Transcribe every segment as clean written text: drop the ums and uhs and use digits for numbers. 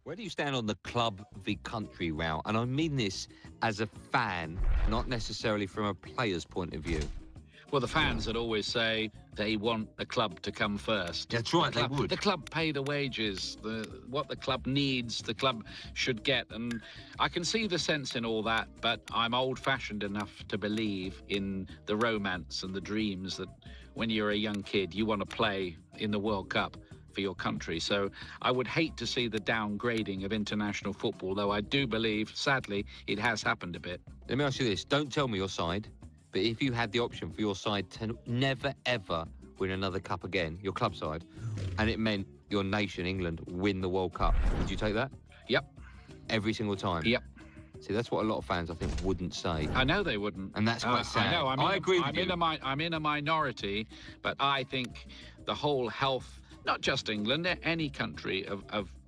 Where do you stand on the club v country route? And I mean this as a fan, not necessarily from a player's point of view. Well, the fans would always say they want the club to come first. That's right, they would. The club pay the wages, what the club needs, the club should get. And I can see the sense in all that, but I'm old-fashioned enough to believe in the romance and the dreams that when you're a young kid, you want to play in the World Cup for your country. So I would hate to see the downgrading of international football, though I do believe, sadly, it has happened a bit. Let me ask you this. Don't tell me your side. But if you had the option for your side to never, ever win another cup again, your club side, and it meant your nation, England, win the World Cup, would you take that? Yep. Every single time? Yep. See, that's what a lot of fans, I think, wouldn't say. I know they wouldn't. And that's quite sad. I know. I agree with you. I'm in a minority, but I think the whole health, not just England, any country,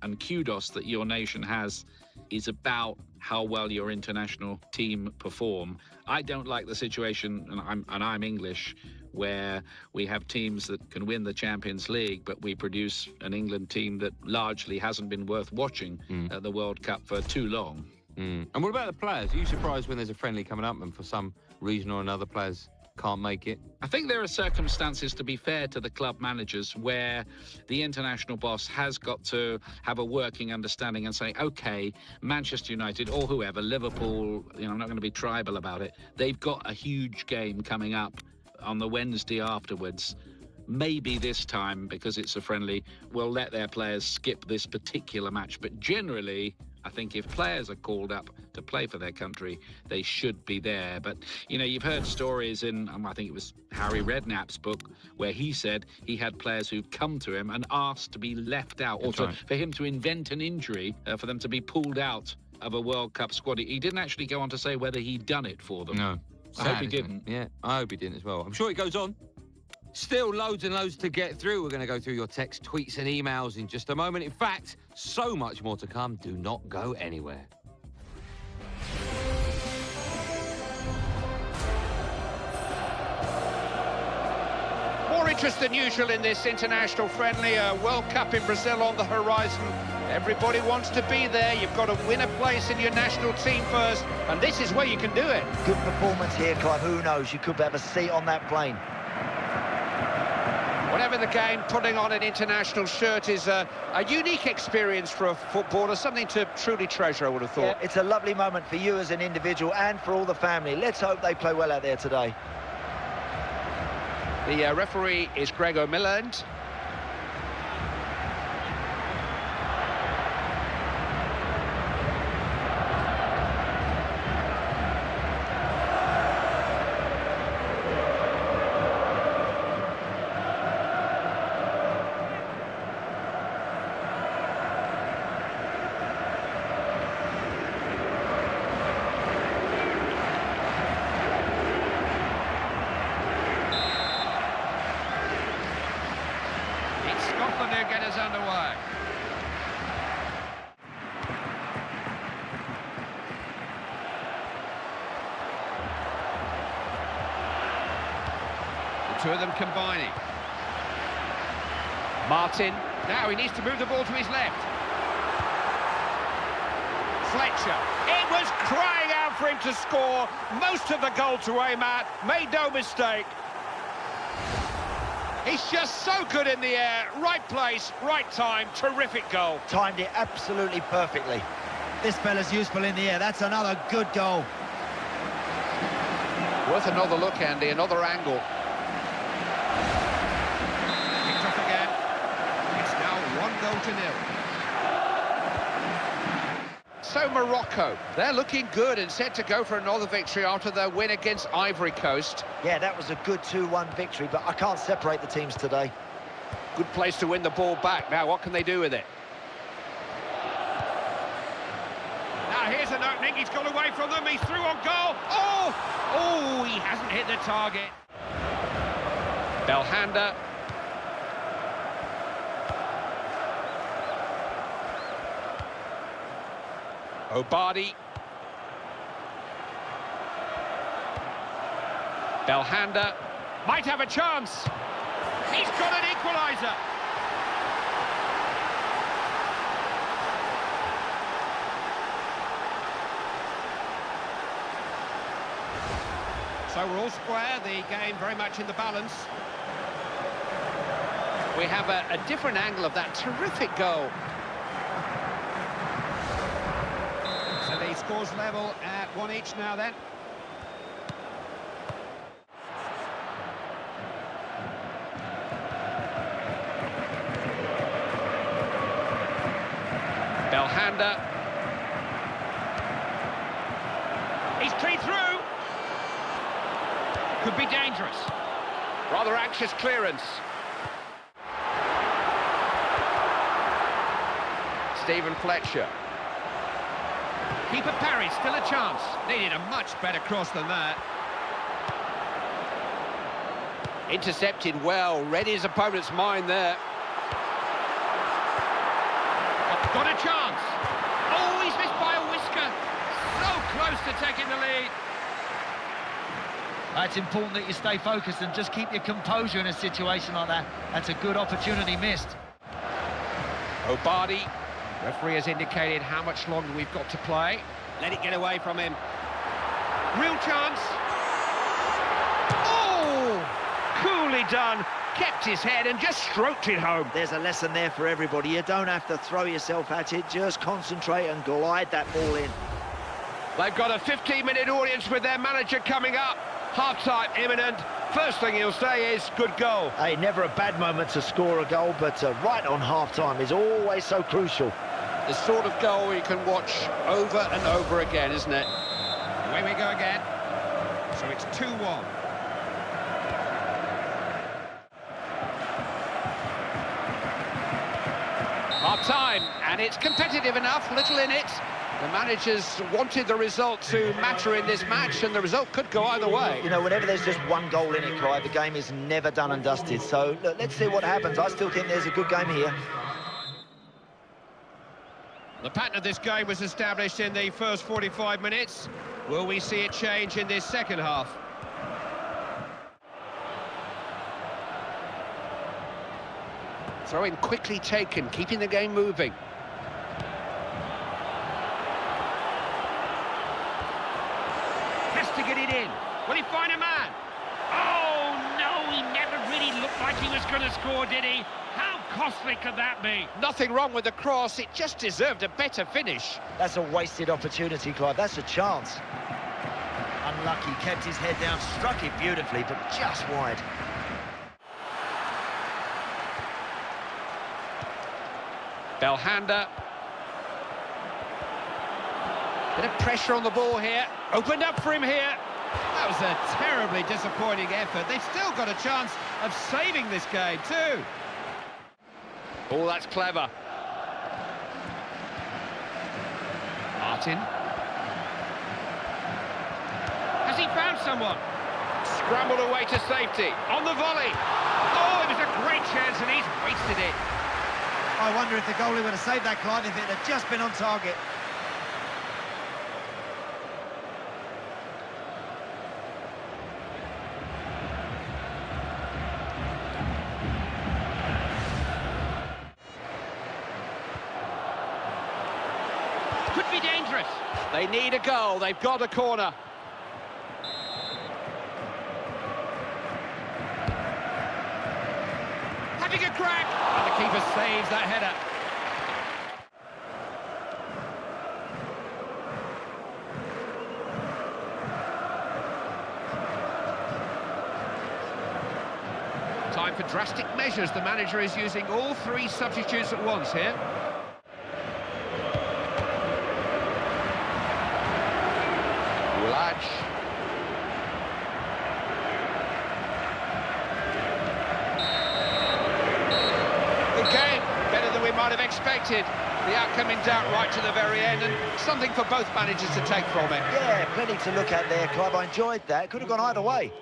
and kudos that your nation has, is about how well your international team perform. I don't like the situation, and I'm English, where we have teams that can win the Champions League, but we produce an England team that largely hasn't been worth watching at the World Cup for too long. And what about the players? Are you surprised when there's a friendly coming up and for some reason or another players can't make it? I think there are circumstances, to be fair to the club managers, where the international boss has got to have a working understanding and say, OK, Manchester United or whoever, Liverpool, I'm not going to be tribal about it. They've got a huge game coming up on the Wednesday afterwards. Maybe this time, because it's a friendly, we'll let their players skip this particular match. But generally, I think if players are called up to play for their country, they should be there. But, you've heard stories in, I think it was Harry Redknapp's book, where he said he had players who'd come to him and asked to be left out, for him to invent an injury, for them to be pulled out of a World Cup squad. He didn't actually go on to say whether he'd done it for them. No. I hope he didn't. Yeah, I hope he didn't as well. I'm sure it goes on. Still loads and loads to get through. We're going to go through your texts, tweets and emails in just a moment. In fact, so much more to come. Do not go anywhere. More interest than usual in this international friendly. World Cup in Brazil on the horizon. Everybody wants to be there. You've got to win a place in your national team first, and this is where you can do it. Good performance here, Clive. Who knows? You could have a seat on that plane. Whatever the game, putting on an international shirt is a unique experience for a footballer, something to truly treasure, I would have thought. Yeah, it's a lovely moment for you as an individual and for all the family. Let's hope they play well out there today. The referee is Gregor Milland. Get us underway. The two of them combining. Martin, now he needs to move the ball to his left. Fletcher, it was crying out for him to score. Most of the goal to aim at, made no mistake. He's just so good in the air, right place, right time, terrific goal. Timed it absolutely perfectly. This fella's useful in the air, that's another good goal. Worth another look, Andy, another angle. Picked up again. It's now 1-0. So Morocco, they're looking good and set to go for another victory after their win against Ivory Coast. Yeah, that was a good 2-1 victory, but I can't separate the teams today. Good place to win the ball back. Now, what can they do with it? Now, here's an opening. He's got away from them. He's through on goal. Oh, he hasn't hit the target. Belhanda. Obadi. Belhanda might have a chance. He's got an equaliser. So we're all square, the game very much in the balance. We have a different angle of that terrific goal. So the score's level at 1 each now then. Belhanda. He's clean through. Could be dangerous. Rather anxious clearance. Stephen Fletcher. Keeper Parry, still a chance. Needed a much better cross than that. Intercepted well, read his opponent's mind there. Got a chance. Oh, he's missed by a whisker. So close to taking the lead. It's important that you stay focused and just keep your composure in a situation like that. That's a good opportunity missed. Obadi. Referee has indicated how much longer we've got to play. Let it get away from him. Real chance. Oh! Coolly done. Kept his head and just stroked it home. There's a lesson there for everybody. You don't have to throw yourself at it. Just concentrate and glide that ball in. They've got a 15-minute audience with their manager coming up. Half-time imminent. First thing he'll say is, good goal. Hey, never a bad moment to score a goal, but right on half-time is always so crucial. The sort of goal you can watch over and over again, isn't it? Away we go again. So it's 2-1. Half-time, and it's competitive enough, little in it. The managers wanted the result to matter in this match, and the result could go either way. You know, whenever there's just one goal in it, Clive, the game is never done and dusted. So, look, let's see what happens. I still think there's a good game here. The pattern of this game was established in the first 45 minutes. Will we see it change in this second half? Throw-in quickly taken, keeping the game moving. Has to get it in. Will he find a man? Oh, no, he never really looked like he was going to score, did he? How costly could that be? Nothing wrong with the cross, it just deserved a better finish. That's a wasted opportunity, Clive. That's a chance. Unlucky, kept his head down, struck it beautifully, but just wide. Belhanda. Bit of pressure on the ball here. Opened up for him here. That was a terribly disappointing effort. They've still got a chance of saving this game too. Oh, that's clever. Martin. Has he found someone? Scrambled away to safety. On the volley. Oh, it was a great chance and he's wasted it. I wonder if the goalie would have saved that, Clive, if it had just been on target. Could be dangerous. They need a goal. They've got a corner. Having a crack. And the keeper saves that header. Time for drastic measures. The manager is using all three substitutes at once here. Good game, better than we might have expected. The outcome in doubt right to the very end, and something for both managers to take from it. Yeah, plenty to look at there, Clive. I enjoyed that. Could have gone either way.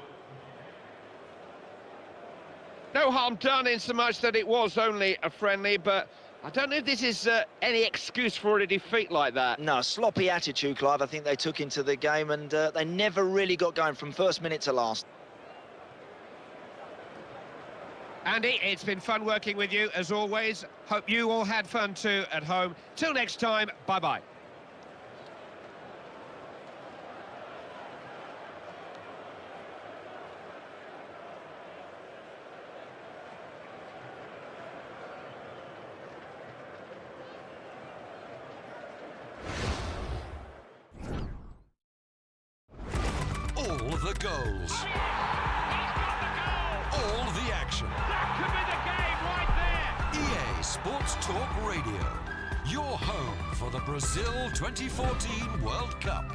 No harm done in so much that it was only a friendly, but I don't know if this is any excuse for a defeat like that. No, sloppy attitude, Clive. I think they took into the game, and they never really got going from first minute to last. Andy, it's been fun working with you, as always. Hope you all had fun too at home. Till next time, bye-bye. the goals. All the action. That could be the game right there. EA Sports Talk Radio. Your home for the Brazil 2014 World Cup.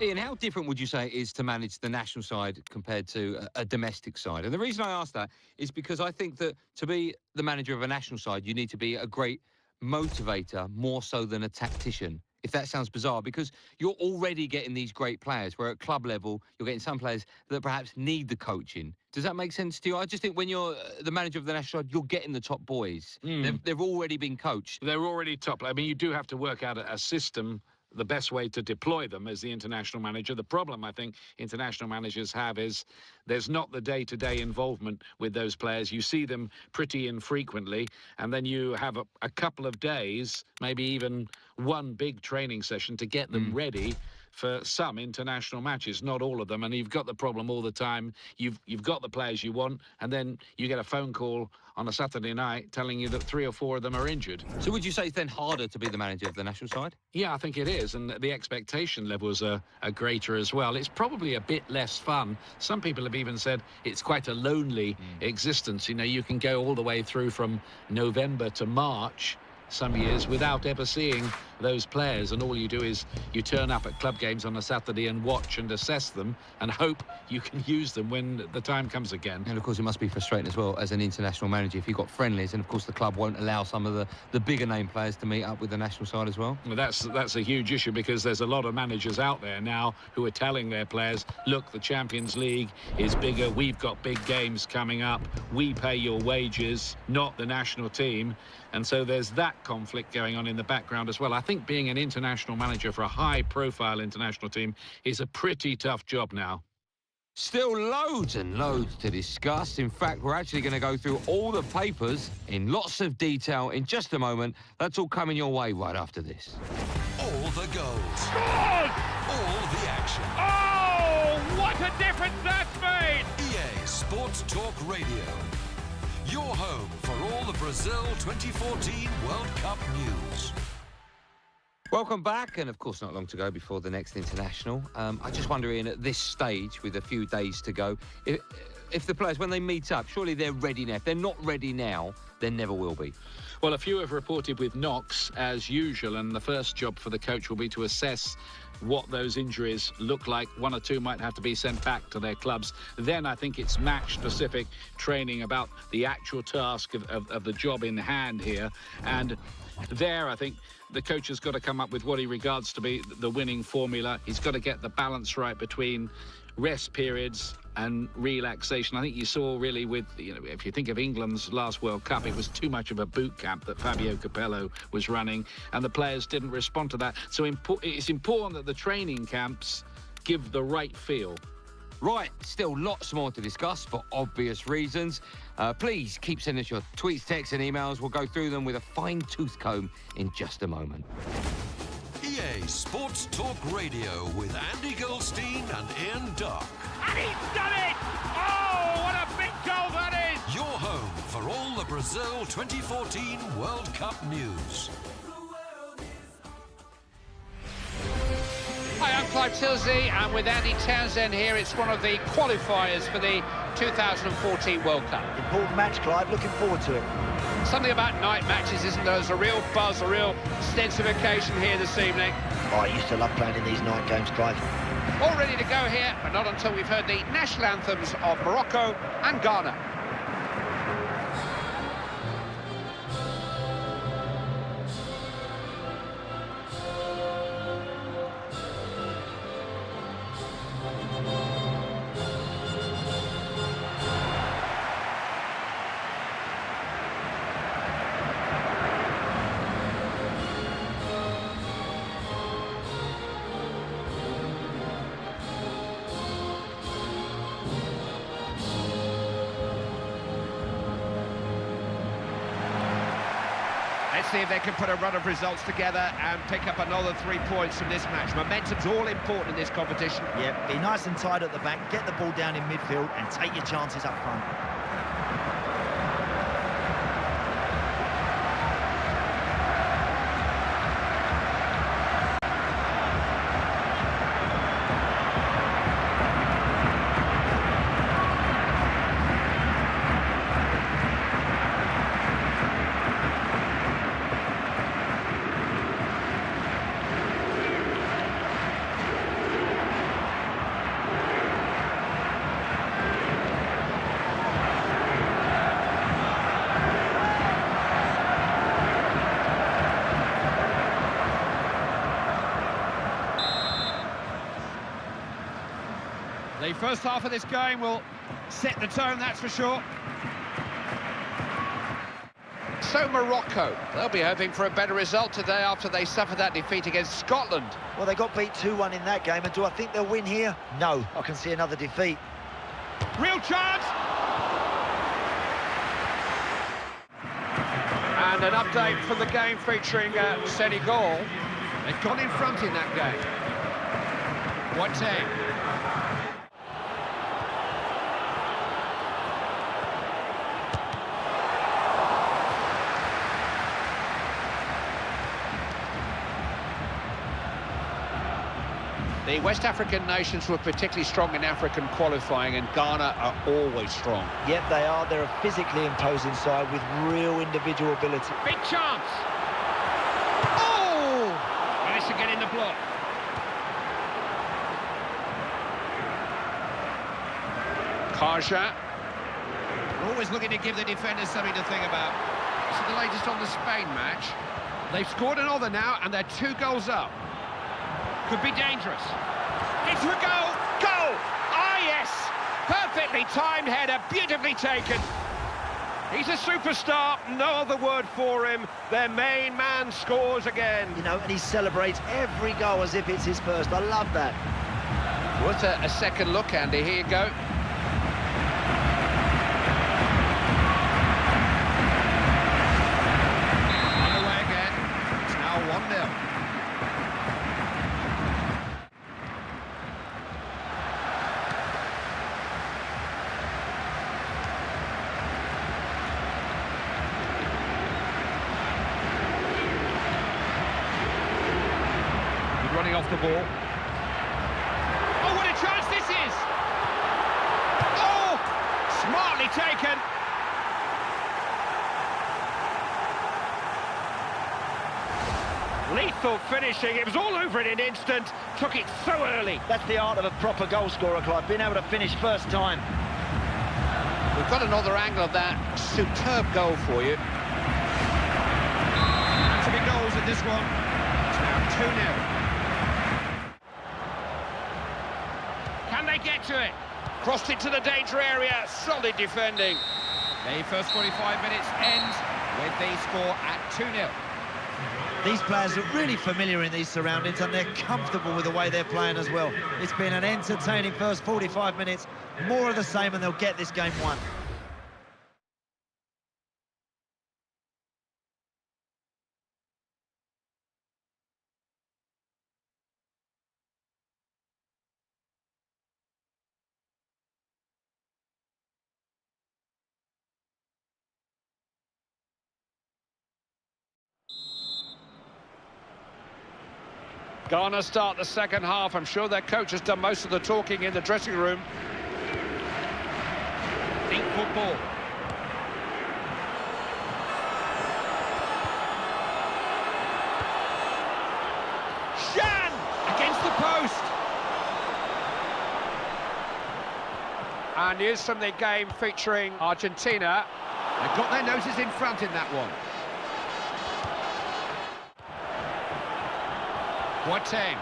Ian, how different would you say it is to manage the national side compared to a domestic side? And the reason I ask that is because I think that to be the manager of a national side, you need to be a great motivator more so than a tactician. If that sounds bizarre, because you're already getting these great players, where at club level, you're getting some players that perhaps need the coaching. Does that make sense to you? I just think when you're the manager of the national side, you're getting the top boys. They've already been coached. They're already top. I mean, you do have to work out a system, the best way to deploy them as the international manager. The problem I think international managers have is there's not the day-to-day involvement with those players. You see them pretty infrequently, and then you have a couple of days, maybe even one big training session to get them ready for some international matches, not all of them. And you've got the problem all the time. You've got the players you want, and then you get a phone call on a Saturday night telling you that 3 or 4 of them are injured. So would you say it's then harder to be the manager of the national side? Yeah, I think it is, and the expectation levels are greater as well. It's probably a bit less fun. Some people have even said it's quite a lonely existence. You know, you can go all the way through from November to March some years without ever seeing those players, and all you do is you turn up at club games on a Saturday and watch and assess them and hope you can use them when the time comes again. And of course it must be frustrating as well as an international manager if you've got friendlies, and of course the club won't allow some of the bigger name players to meet up with the national side as well. Well, that's a huge issue, because there's a lot of managers out there now who are telling their players, look, the Champions League is bigger, we've got big games coming up, we pay your wages, not the national team. And so there's that conflict going on in the background as well. I think being an international manager for a high-profile international team is a pretty tough job now. Still loads and loads to discuss. In fact, we're actually going to go through all the papers in lots of detail in just a moment. That's all coming your way right after this. All the goals. Scores! All the action. Oh, what a difference that's made! EA Sports Talk Radio. Your home for all the Brazil 2014 World Cup news. Welcome back, and of course not long to go before the next international. I just wonder, Ian, at this stage, with a few days to go, if the players, when they meet up, surely they're ready now. If they're not ready now, they never will be. Well, a few have reported with knocks, as usual, and the first job for the coach will be to assess what those injuries look like. 1 or 2 might have to be sent back to their clubs. Then I think it's match-specific training about the actual task of the job in hand here. And there, I think the coach has got to come up with what he regards to be the winning formula. He's got to get the balance right between rest periods and relaxation. I think you saw really with, you know, if you think of England's last World Cup, it was too much of a boot camp that Fabio Capello was running, and the players didn't respond to that. So it's important that the training camps give the right feel. Right, still lots more to discuss for obvious reasons. Please keep sending us your tweets, texts and emails. We'll go through them with a fine-tooth comb in just a moment. EA Sports Talk Radio with Andy Goldstein and Ian Duck. And he's done it! Oh, what a big goal that is! Your home for all the Brazil 2014 World Cup news. Hi, I'm Clive Tilsley, and with Andy Townsend here, it's one of the qualifiers for the 2014 World Cup. Important match, Clive. Looking forward to it. Something about night matches, isn't there? There's a real buzz, a real stensification here this evening. Oh, I used to love playing in these night games, Clive. All ready to go here, but not until we've heard the national anthems of Morocco and Ghana. Let's see if they can put a run of results together and pick up another 3 points from this match. Momentum's all important in this competition. Yeah, be nice and tight at the back, get the ball down in midfield and take your chances up front. The first half of this game will set the tone, that's for sure. So Morocco, they'll be hoping for a better result today after they suffered that defeat against Scotland. Well, they got beat 2-1 in that game, and do I think they'll win here? No, I can see another defeat. Real chance! And an update from the game featuring Senegal. They've gone in front in that game. Wadie. The West African nations were particularly strong in African qualifying, and Ghana are always strong. Yep, they are. They're a physically imposing side with real individual ability. Big chance! Oh! Nice to get in the block. Kaja. Always looking to give the defenders something to think about. This is the latest on the Spain match. They've scored another now, and they're 2 goals up. Could be dangerous. It's a goal! Goal! Ah, yes! Perfectly timed header, beautifully taken. He's a superstar, no other word for him. Their main man scores again. You know, and he celebrates every goal as if it's his first. I love that. Worth a second look, Andy. Here you go. Underway again. It's now 1-0. Running off the ball. Oh, what a chance this is! Oh! Smartly taken. Lethal finishing. It was all over in an instant. Took it so early. That's the art of a proper goal scorer, Clive. Being able to finish first time. We've got another angle of that superb goal for you. To be goals in this one. It's now 2-0. Can they get to it? Crossed into the danger area, solid defending. The first 45 minutes ends with the score at 2-0. These players are really familiar in these surroundings, and they're comfortable with the way they're playing as well. It's been an entertaining first 45 minutes. More of the same, and they'll get this game won. Ghana start the second half. I'm sure their coach has done most of the talking in the dressing room. Deep football. Shan against the post. And here's from the game featuring Argentina. They've got their noses in front in that one. Wadie.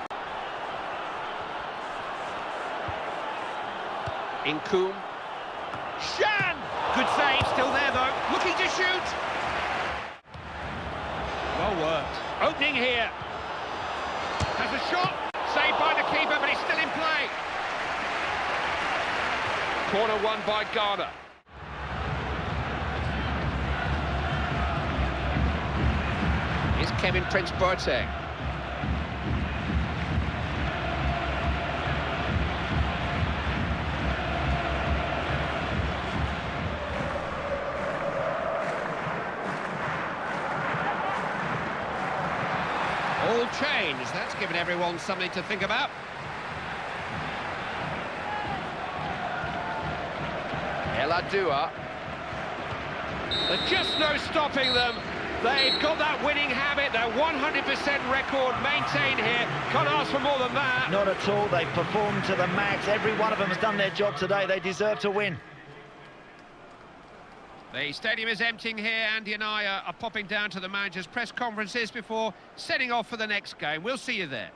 Incoom. Shan! Good save, still there though. Looking to shoot. Well worked. Opening here. Has a shot. Saved by the keeper, but he's still in play. Corner won by Ghana. Here's Kevin Prince Boateng. All changed. That's given everyone something to think about. Eladua. There's just no stopping them. They've got that winning habit, their 100% record maintained here. Can't ask for more than that. Not at all. They've performed to the max. Every one of them has done their job today. They deserve to win. The stadium is emptying here. Andy and I are popping down to the manager's press conferences before setting off for the next game. We'll see you there.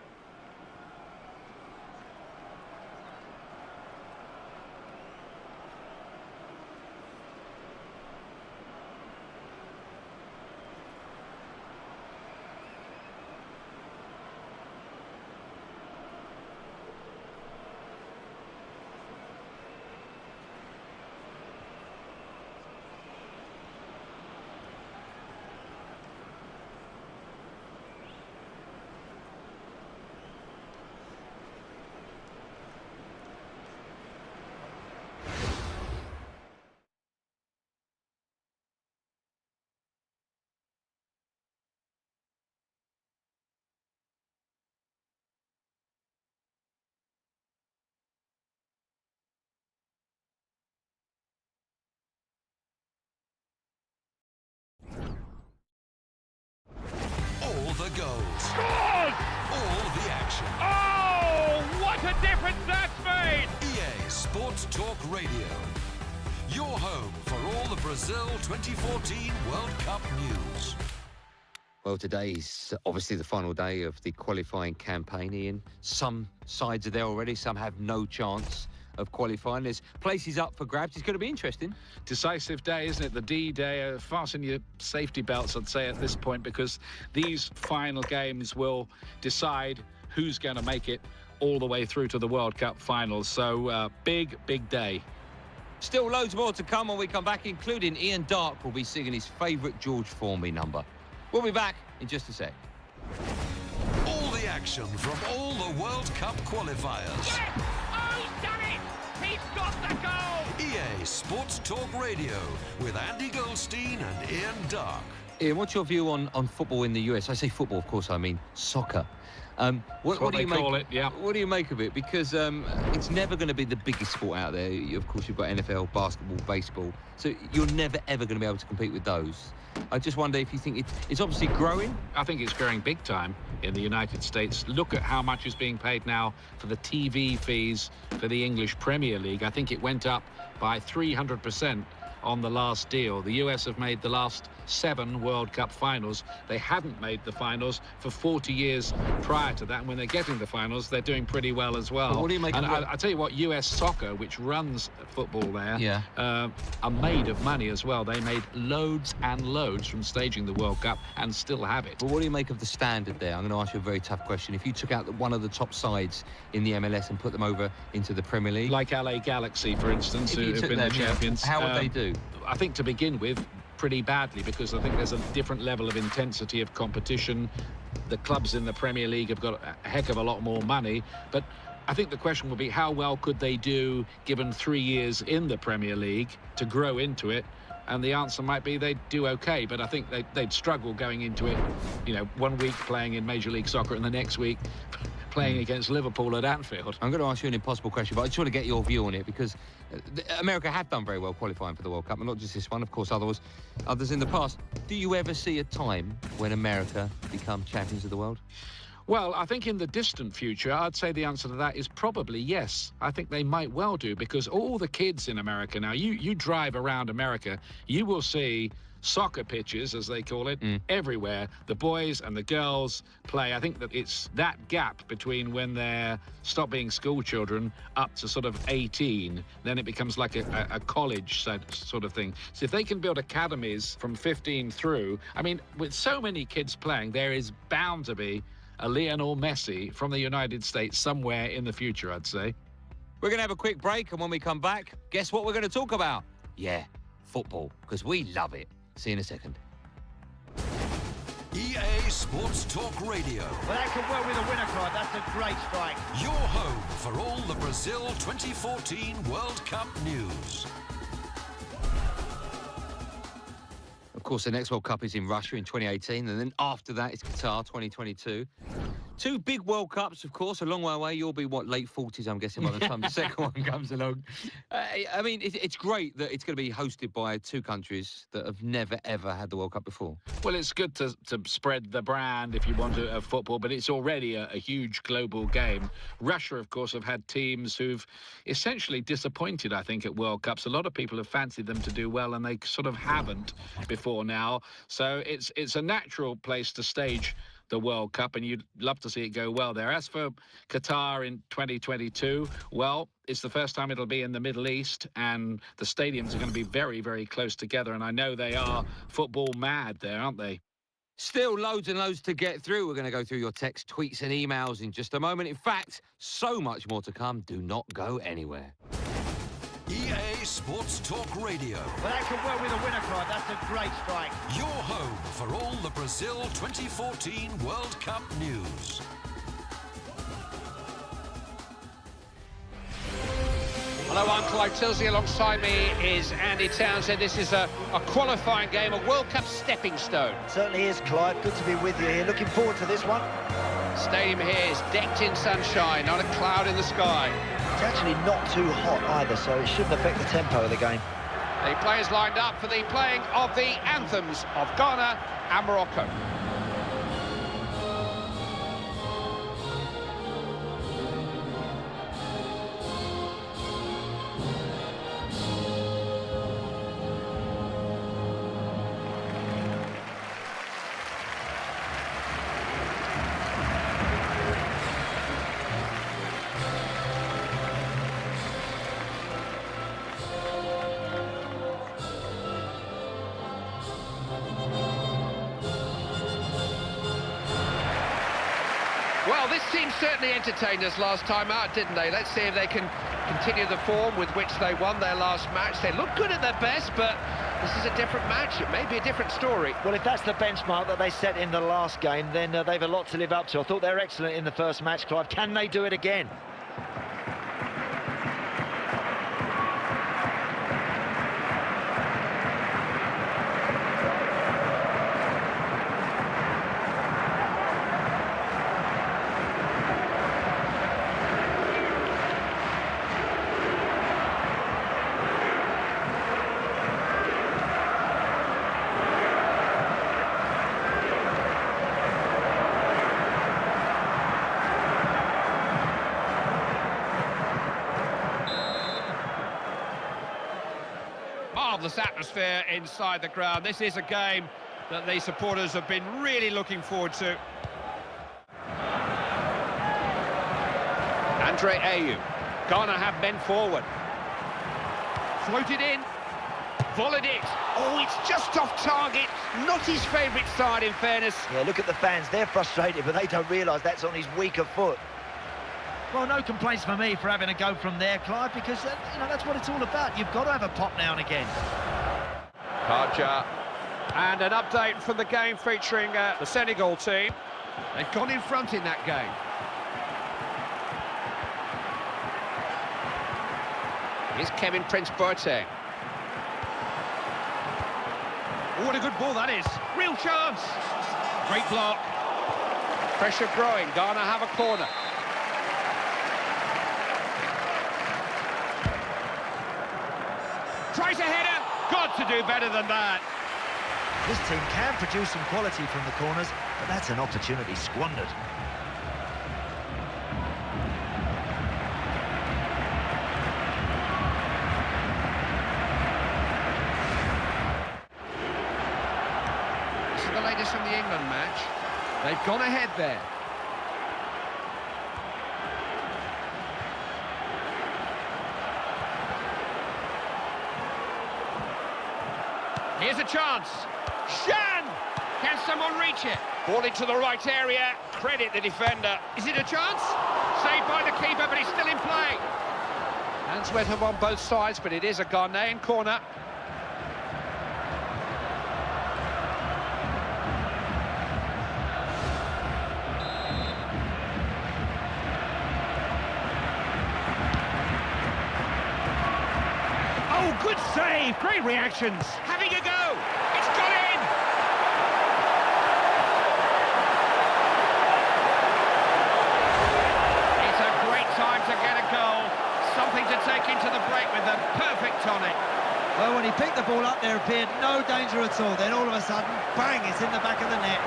the goals. Scores! All the action. Oh, what a difference that's made! EA Sports Talk Radio. Your home for all the Brazil 2014 World Cup news. Well, today's obviously the final day of the qualifying campaign, Ian. Some sides are there already, some have no chance of qualifying. There's places up for grabs. It's going to be interesting. Decisive day, isn't it? The D-Day. Fasten your safety belts, I'd say, at this point, because these final games will decide who's going to make it all the way through to the World Cup finals. So, big day. Still loads more to come when we come back, including Ian Dark will be singing his favourite George Formby number. We'll be back in just a sec. All the action from all the World Cup qualifiers. Yes! Oh, he's done it! He's got the goal! EA Sports Talk Radio with Andy Goldstein and Ian Dark. Ian, what's your view on football in the US? I say football, of course, I mean soccer. What do you call it? Yeah. What do you make of it? Because it's never going to be the biggest sport out there. Of course, you've got NFL, basketball, baseball. So you're never, ever going to be able to compete with those. I just wonder if you think it's obviously growing. I think it's growing big time in the United States. Look at how much is being paid now for the TV fees for the English Premier League. I think it went up by 300% on the last deal. The US have made the last 7 World Cup finals. They hadn't made the finals for 40 years prior to that, and when they're getting the finals, they're doing pretty well as well. But what do you make and of it? I tell you what, US soccer, which runs football there, Yeah. are made of money as well. They made loads and loads from staging the World Cup and still have it. But what do you make of the standard there? I'm going to ask you a very tough question. If you took out one of the top sides in the MLS and put them over into the Premier League, Like LA Galaxy, for instance, if you who have took been the them, yeah, champions. how would they do? I think to begin with, pretty badly, because I think there's a different level of intensity of competition. The clubs in the Premier League have got a heck of a lot more money, but I think the question will be how well could they do given 3 years in the Premier League to grow into it, and the answer might be they'd do okay, but I think they'd struggle going into it, 1 week playing in Major League Soccer and the next week playing against Liverpool at Anfield. I'm going to ask you an impossible question, but I just want to get your view on it, because America have done very well qualifying for the World Cup, and not just this one, of course, others in the past. Do you ever see a time when America become champions of the world? Well, I think in the distant future, I'd say the answer to that is probably yes. I think they might well do, because all the kids in America now, you drive around America, you will see soccer pitches, as they call it, everywhere. The boys and the girls play. I think that it's that gap between when they're stop being school children up to sort of 18, then it becomes like a college sort of thing. So if they can build academies from 15 through, I mean, with so many kids playing, there is bound to be a Lionel Messi from the United States somewhere in the future, I'd say. We're going to have a quick break, and when we come back, guess what we're going to talk about? Yeah, football, because we love it. See you in a second. EA Sports Talk Radio. Well, that could well be the winner, Clyde. That's a great strike. Your home for all the Brazil 2014 World Cup news. Of course, the next World Cup is in Russia in 2018, and then after that, it's Qatar 2022. 2 big World Cups, of course, a long way away. You'll be, late 40s, I'm guessing, by the time the second one comes along. I mean, it's great that it's going to be hosted by 2 countries that have never, ever had the World Cup before. Well, it's good to spread the brand, if you want to, of football, but it's already a huge global game. Russia, of course, have had teams who've essentially disappointed, I think, at World Cups. A lot of people have fancied them to do well, and they sort of haven't before now. So it's a natural place to stage the World Cup, and you'd love to see it go well there. As for Qatar in 2022, well, it's the first time it'll be in the Middle East, and the stadiums are going to be very, very close together, and I know they are football mad there, aren't they? Still loads and loads to get through. We're going to go through your texts, tweets and emails in just a moment. In fact, so much more to come. Do not go anywhere. EA Sports Talk Radio. Well, that could well be the winner, Clyde. That's a great strike. Your home for all the Brazil 2014 World Cup news. Hello, I'm Clive Tilsley. Alongside me is Andy Townsend. This is a qualifying game, a World Cup stepping stone. Certainly is, Clyde. Good to be with you here. Looking forward to this one. Stadium here is decked in sunshine, not a cloud in the sky. It's actually not too hot either, so it shouldn't affect the tempo of the game. The players lined up for the playing of the anthems of Ghana and Morocco. Well, this team certainly entertained us last time out, didn't they? Let's see if they can continue the form with which they won their last match. They look good at their best, but this is a different match. It may be a different story. Well, if that's the benchmark that they set in the last game, then they've a lot to live up to. I thought they were excellent in the first match, Clive. Can they do it again? Marvellous atmosphere inside the ground. This is a game that the supporters have been really looking forward to. Andre Ayew. Ghana have men forward. Floated in. Volleyed it. Oh, it's just off target. Not his favourite side, in fairness. Yeah, look at the fans. They're frustrated, but they don't realise that's on his weaker foot. Well, no complaints for me for having a go from there, Clive, because, you know, that's what it's all about. You've got to have a pop now and again. Kaja. And an update from the game featuring the Senegal team. They've gone in front in that game. Here's Kevin Prince-Boateng. Oh, what a good ball that is. Real chance. Great block. Pressure growing. Ghana have a corner. Tries a header. Got to do better than that. This team can produce some quality from the corners, but that's an opportunity squandered. This is the latest from the England match. They've gone ahead there. Here's a chance. Shan! Can someone reach it? Ball into the right area. Credit the defender. Is it a chance? Saved by the keeper, but he's still in play. Hands went up on both sides, but it is a Ghanaian corner. Oh, good save. Great reactions. Having a go. It's gone in. It's a great time to get a goal. Something to take into the break with a perfect tonic. Well, when he picked the ball up, there appeared no danger at all. Then all of a sudden, bang, it's in the back of the net.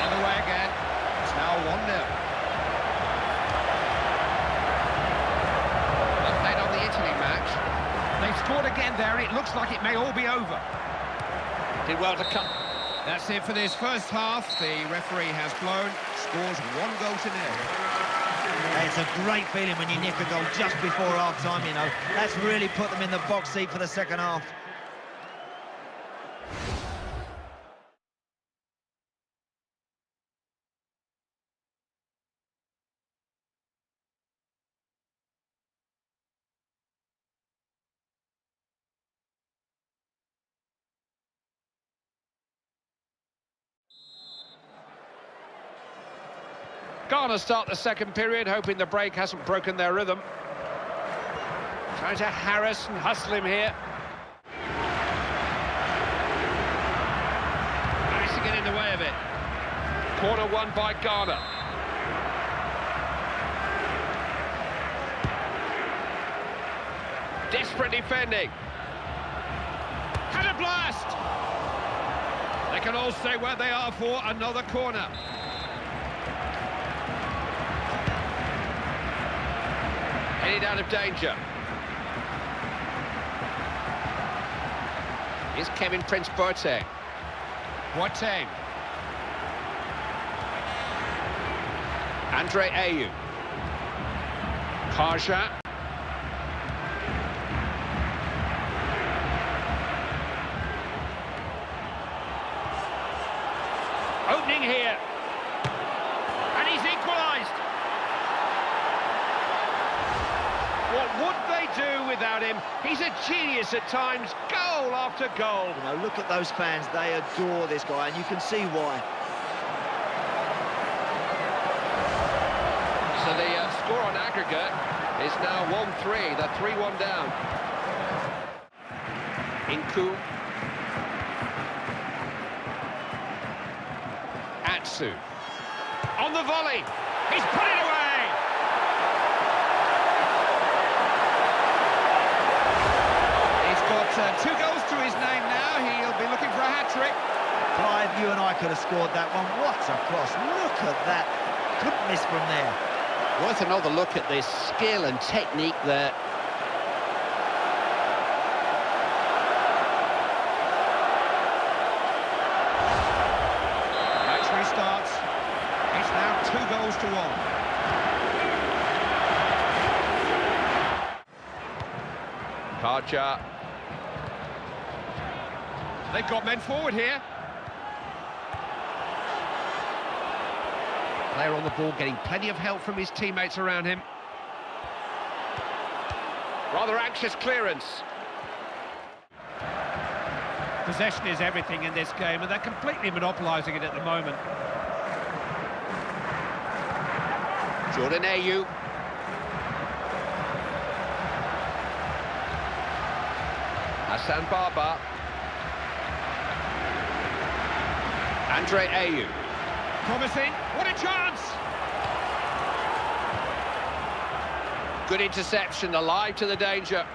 Underway again. It's now 1-0. Update on the Italy match. They've scored again there. It looks like it may all be over. Did well to come. That's it for this first half. The referee has blown. Scores 1-0. It's a great feeling when you nick a goal just before half-time, you know. That's really put them in the box seat for the second half. Ghana start the second period, hoping the break hasn't broken their rhythm. Trying to harass and hustle him here. Managed to get in the way of it. Corner won by Ghana. Desperate defending. Had a blast! They can all stay where they are for another corner. Headed out of danger. Here's Kevin Prince-Boateng. Boateng. Andre Ayew. Kaja. here. And he's equalised. What would they do without him? He's a genius at times, goal after goal. You know, look at those fans, they adore this guy, and you can see why. So the score on aggregate is now 1-3, they're 3-1 down. Inku. Atsu. On the volley, he's put it away! Got 2 goals to his name now. He'll be looking for a hat-trick. Clive, you and I could have scored that one. What a cross. Look at that. Couldn't miss from there. Worth another look at this skill and technique there. Match restarts. It's now 2 goals to 1. Karcha. They've got men forward here. Player on the ball getting plenty of help from his teammates around him. Rather anxious clearance. Possession is everything in this game, and they're completely monopolising it at the moment. Jordan Ayew. Hassan Barba. Andre Ayew. Promising. What a chance! Good interception, alive to the danger.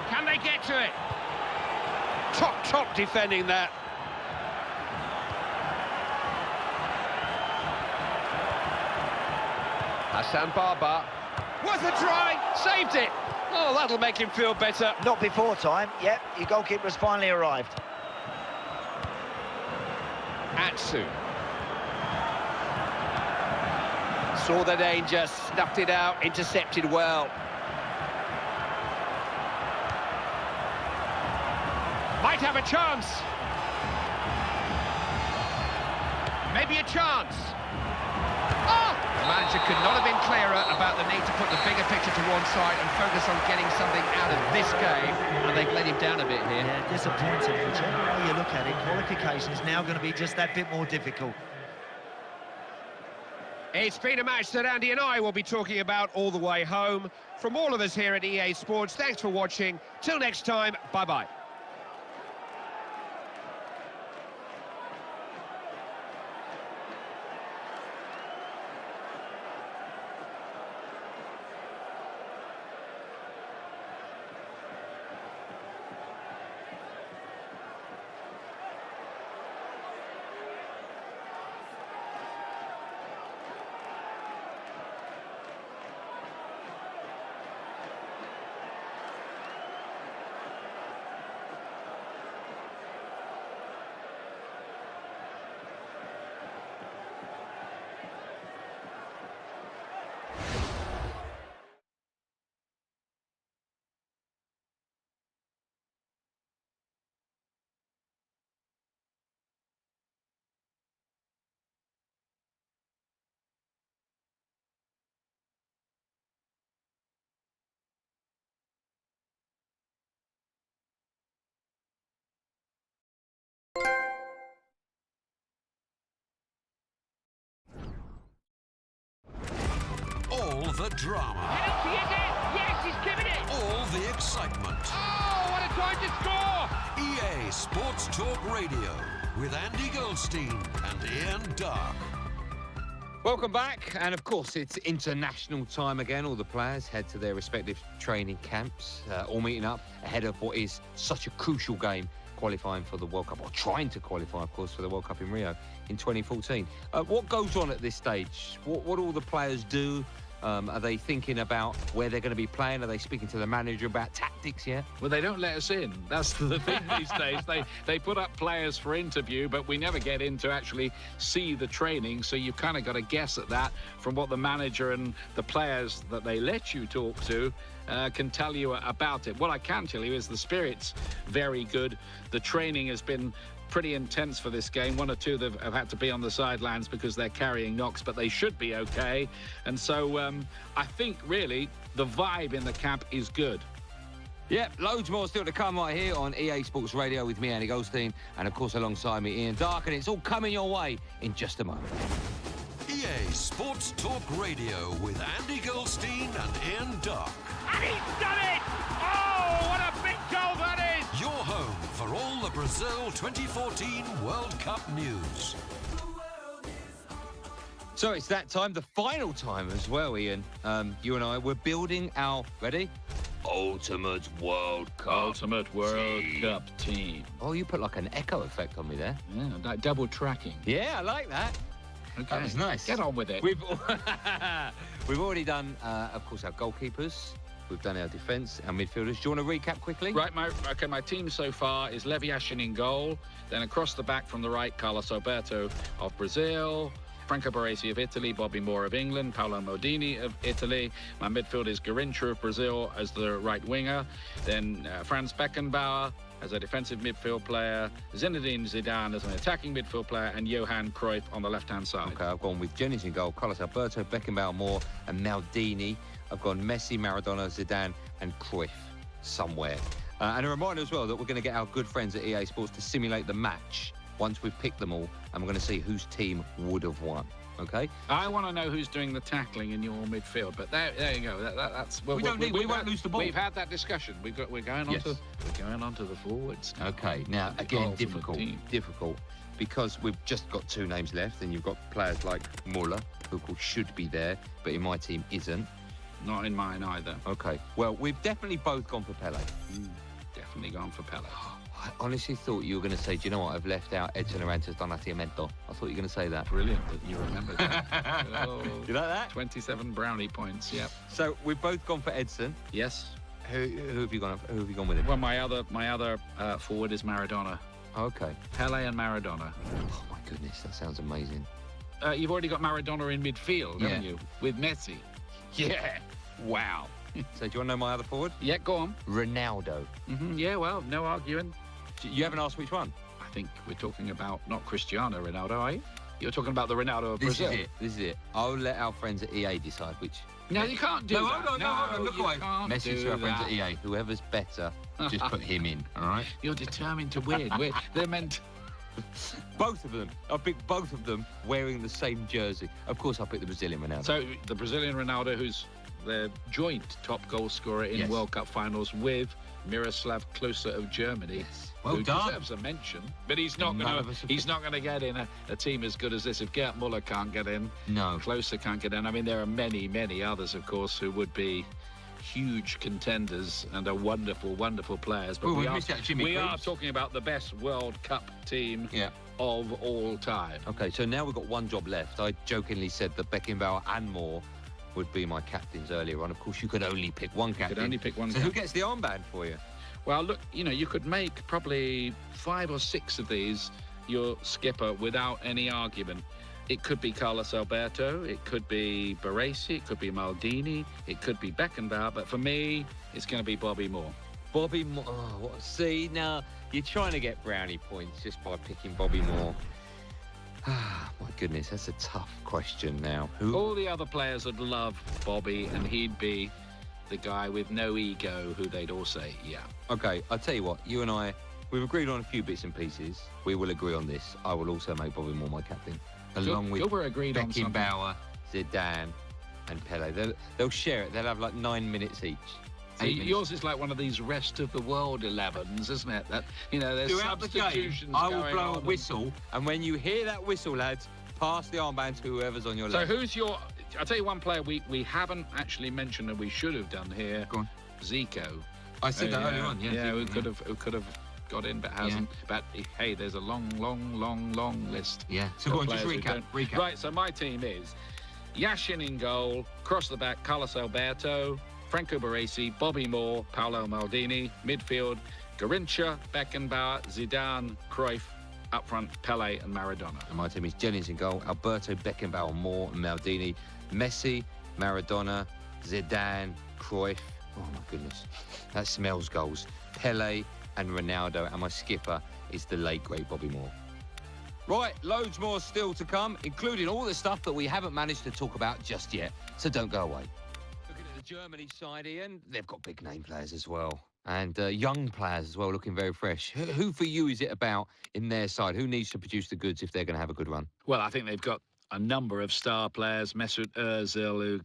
Can they get to it? Top defending that. Hassan Barba. Was a try, saved it. Oh, that'll make him feel better. Not before time. Yep, your goalkeeper's finally arrived. Atsu. Saw the danger, snuffed it out, intercepted well. Might have a chance. Maybe a chance. Oh! The manager could not have been clearer about the need to put the bigger picture to one side and focus on getting something out of this game, and they've let him down a bit here. Yeah, disappointing. Whichever way you look at it, qualification is now going to be just that bit more difficult. It's been a match that Andy and I will be talking about all the way home. From all of us here at EA Sports, thanks for watching. Till next time, bye-bye. All the drama. Penalty, is it? Yes, he's given it. All the excitement. Oh, what a time to score! EA Sports Talk Radio with Andy Goldstein and Ian Dark. Welcome back, and of course it's international time again. All the players head to their respective training camps, all meeting up ahead of what is such a crucial game, qualifying for the World Cup, or trying to qualify, of course, for the World Cup in Rio in 2014. What goes on at this stage? What all the players do Are they thinking about where they're going to be playing? Are they speaking to the manager about tactics yet? Well, they don't let us in. That's the thing these days. They put up players for interview, but we never get in to actually see the training. So you've kind of got to guess at that from what the manager and the players that they let you talk to can tell you about it. What I can tell you is the spirit's very good. The training has been pretty intense for this game. One or two that have had to be on the sidelines because they're carrying knocks, but they should be okay. And so I think really the vibe in the camp is good. Yep, loads more still to come right here on EA Sports Radio with me, Andy Goldstein, and of course alongside me, Ian Dark, and it's all coming your way in just a moment. EA Sports Talk Radio with Andy Goldstein and Ian Dark. And he's done it! Oh, what a big goal that is! Your home for all the Brazil 2014 World Cup news. So it's that time, the final time as well, Ian. You and I, we're building our, ready? Ultimate World Cup. Ultimate World Cup team. Oh, you put like an echo effect on me there. Yeah, like double tracking. Yeah, I like that. Okay. That was nice. Get on with it. We've already done, of course, our goalkeepers. We've done our defence, our midfielders. Do you want to recap quickly? Right, my team so far is Levi Ashin in goal. Then across the back from the right, Carlos Alberto of Brazil, Franco Baresi of Italy, Bobby Moore of England, Paolo Maldini of Italy. My midfield is Garincha of Brazil as the right winger. Then Franz Beckenbauer as a defensive midfield player, Zinedine Zidane as an attacking midfield player, and Johan Cruyff on the left-hand side. Okay, I've gone with Jennings in goal, Carlos Alberto, Beckenbauer, Moore, and Maldini. I've gone Messi, Maradona, Zidane, and Cruyff somewhere. And a reminder as well that we're going to get our good friends at EA Sports to simulate the match once we've picked them all, and we're going to see whose team would have won. Okay? I want to know who's doing the tackling in your midfield, but there you go. That's well, we won't lose the ball. We've had that discussion. We're going on to the forwards now. Okay. Now again, difficult because we've just got two names left, and you've got players like Muller, who of course should be there, but in my team isn't. Not in mine either. Okay. Well, we've definitely both gone for Pele. Definitely gone for Pele. I honestly thought you were going to say, do you know what, I've left out Edson Arantes Donatiamento. I thought you were going to say that. Brilliant that you remembered that. Oh, you like that? 27 brownie points, yep. So we've both gone for Edson. Yes. Who have you gone with him? Well, my other forward is Maradona. Okay. Pele and Maradona. Oh, my goodness, that sounds amazing. You've already got Maradona in midfield, haven't you? With Messi. Yeah. Wow. So do you want to know my other forward? Yeah, go on. Ronaldo. Yeah, well, no arguing. You haven't asked which one? I think we're talking about not Cristiano Ronaldo, are you? You're talking about the Ronaldo of Brazil. This is it. I'll let our friends at EA decide which. No, you can't do that. Hold on. Look away. Message to our friends at EA. Whoever's better, just put him in, all right? You're determined to win. They're meant... Both of them. I picked both of them wearing the same jersey. Of course, I picked the Brazilian Ronaldo. So the Brazilian Ronaldo, who's the joint top goal scorer in World Cup finals with Miroslav Klose of Germany. Yes. Well who done. Deserves a mention, but he's not going to get in a team as good as this. If Gerd Muller can't get in, no, Klose can't get in. I mean, there are many others, of course, who would be huge contenders and are wonderful players. But we are talking about the best World Cup team of all time. Okay, so now we've got one job left. I jokingly said that Beckenbauer and Moore would be my captains earlier on. Of course, you could only pick one captain. So who gets the armband for you? Well, look, you could make probably 5 or 6 of these your skipper without any argument. It could be Carlos Alberto, it could be Baresi, it could be Maldini, it could be Beckenbauer, but for me, it's going to be Bobby Moore. Bobby Moore. Oh, see, now you're trying to get brownie points just by picking Bobby Moore. Ah, my goodness, that's a tough question now. Who? All the other players would love Bobby, and he'd be the guy with no ego who they'd all say, yeah. Okay, I'll tell you what, you and I, we've agreed on a few bits and pieces. We will agree on this. I will also make Bobby Moore my captain, along with Beckenbauer, Zidane, and Pele. They'll share it. They'll have like 9 minutes each. Yours is like one of these rest of the world 11s, isn't it? That there's throughout substitutions. The game, I will blow a whistle, and when you hear that whistle, lads, pass the armband to whoever's on your left. So who's your? I'll tell you one player we haven't actually mentioned and we should have done here. Go on. Zico. I said that earlier on. Yeah, who could have got in but hasn't. But hey, there's a long list. Yeah. So go on, just recap. Right. So my team is Yashin in goal, across the back, Carlos Alberto, Franco Baresi, Bobby Moore, Paolo Maldini, midfield, Garincha, Beckenbauer, Zidane, Cruyff, up front, Pele and Maradona. And my team is Jennings in goal, Alberto, Beckenbauer, Moore and Maldini, Messi, Maradona, Zidane, Cruyff. Oh my goodness, that smells goals. Pele and Ronaldo, and my skipper is the late great Bobby Moore. Right, loads more still to come, including all the stuff that we haven't managed to talk about just yet, so don't go away. Looking at the Germany side, Ian, they've got big name players as well, and young players as well, looking very fresh. Who for you is it about in their side? Who needs to produce the goods if they're going to have a good run? Well, I think they've got a number of star players. Mesut Ozil, who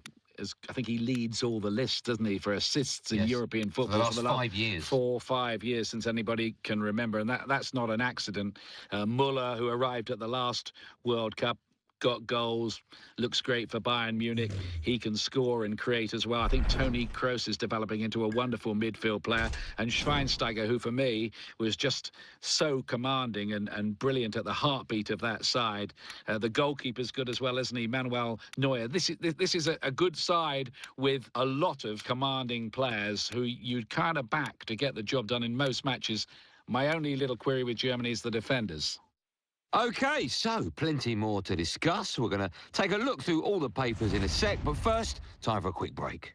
I think he leads all the lists, doesn't he, for assists in European football for the last 5 years. 4 or 5 years since anybody can remember, and that's not an accident. Muller, who arrived at the last World Cup, got goals, looks great for Bayern Munich. He can score and create as well. I think Toni Kroos is developing into a wonderful midfield player. And Schweinsteiger, who for me was just so commanding and brilliant at the heartbeat of that side. The goalkeeper's good as well, isn't he? Manuel Neuer. This is a good side with a lot of commanding players who you'd kind of back to get the job done in most matches. My only little query with Germany is the defenders. OK, so plenty more to discuss. We're going to take a look through all the papers in a sec, but first, time for a quick break.